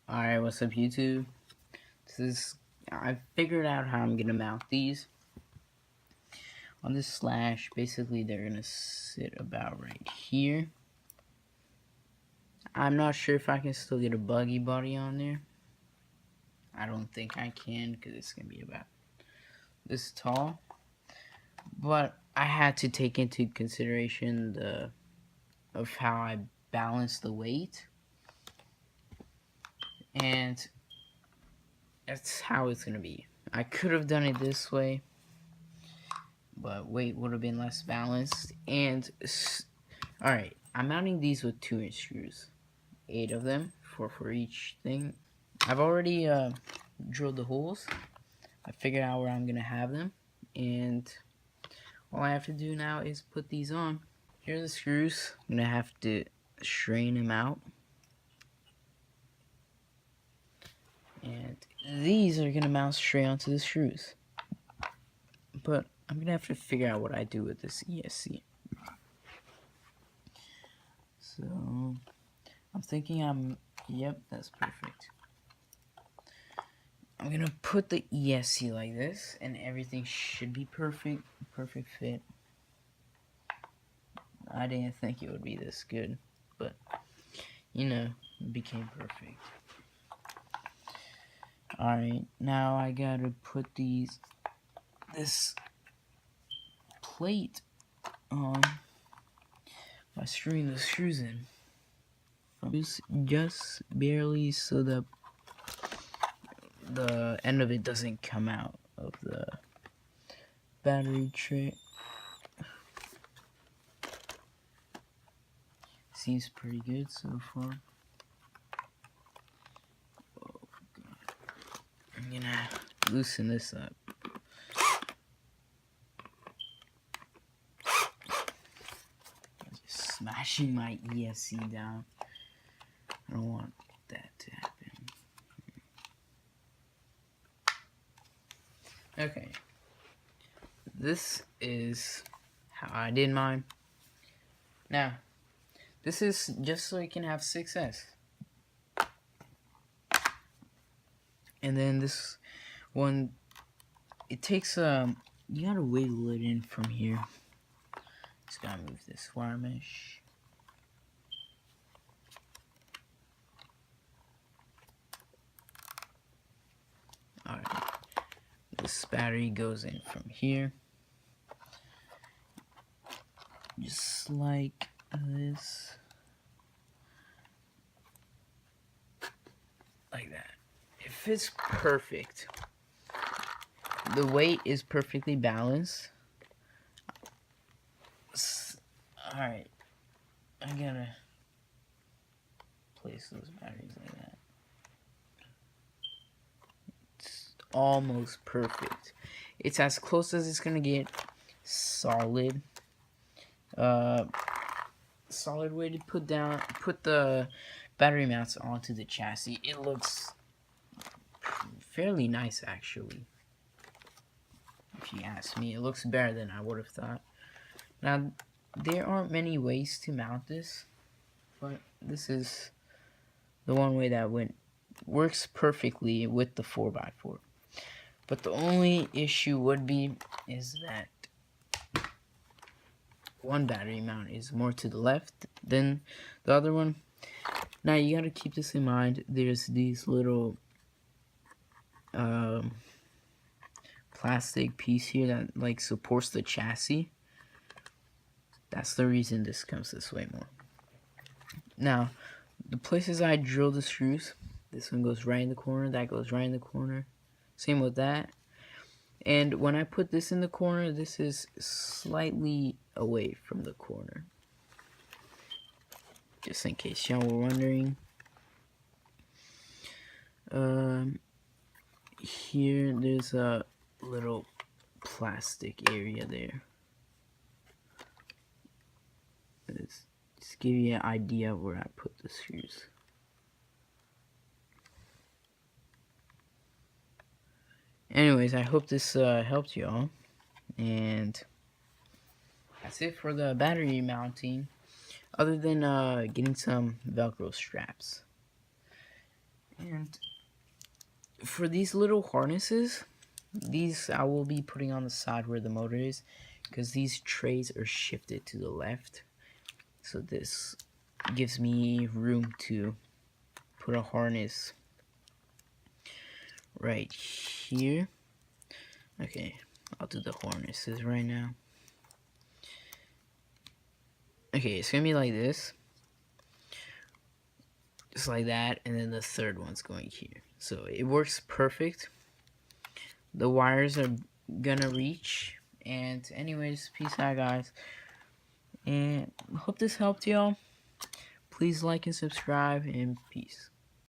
Alright, what's up YouTube? I figured out how I'm gonna mount these on this slash. Basically they're gonna sit about right here. I'm not sure if I can still get a buggy body on there. I don't think I can because it's gonna be about this tall. But I had to take into consideration of how I balance the weight. And that's how it's gonna be. I could have done it this way, but weight would have been less balanced. And alright, I'm mounting these with 2-inch screws, 8 of them, 4 for each thing. I've already drilled the holes. I figured out where I'm gonna have them, and all I have to do now is put these on. Here are the screws. I'm gonna have to strain them out, and these are gonna mount straight onto the screws. But I'm gonna have to figure out what I do with this ESC. So I'm thinking yep, that's perfect. I'm gonna put the ESC like this, and everything should be perfect fit. I didn't think it would be this good, but you know, it became perfect. Alright, now I gotta put this plate on by screwing the screws in. Just barely, so the end of it doesn't come out of the battery tray. Seems pretty good so far. Oh God. I'm gonna loosen this up. I'm just smashing my ESC down. I don't want that to happen. Okay, this is how I did mine. Now, this is just so you can have success. And then this one, it takes you gotta wiggle it in from here. Just gotta move this wire mesh. Alright, this battery goes in from here, just like this, like that. It fits perfect. The weight is perfectly balanced. Alright, I gotta place those batteries like that. It's almost perfect. It's as close as it's gonna get. Solid. Solid way to put the battery mounts onto the chassis. It looks fairly nice, actually. If you ask me, it looks better than I would have thought. Now, there aren't many ways to mount this, but this is the one way that works perfectly with the 4x4. But the only issue would be is that one battery mount is more to the left than the other one. Now you gotta keep this in mind. There's these little plastic piece here that like supports the chassis. That's the reason this comes this way more. Now, the places I drill the screws, this one goes right in the corner, that goes right in the corner. Same with that. And when I put this in the corner, this is slightly away from the corner. Just in case y'all were wondering. Here, there's a little plastic area there. Just give you an idea of where I put the screws. Anyways, I hope this helped y'all, and that's it for the battery mounting, other than getting some Velcro straps. And And for these little harnesses, these I will be putting on the side where the motor is, because these trays are shifted to the left, so this gives me room to put a harness right here. Okay, I'll do the harnesses right now. Okay, it's gonna be like this, just like that, and then the third one's going here, so it works perfect. The wires are gonna reach. And anyways, peace out, guys, and hope this helped y'all. Please like and subscribe, and peace.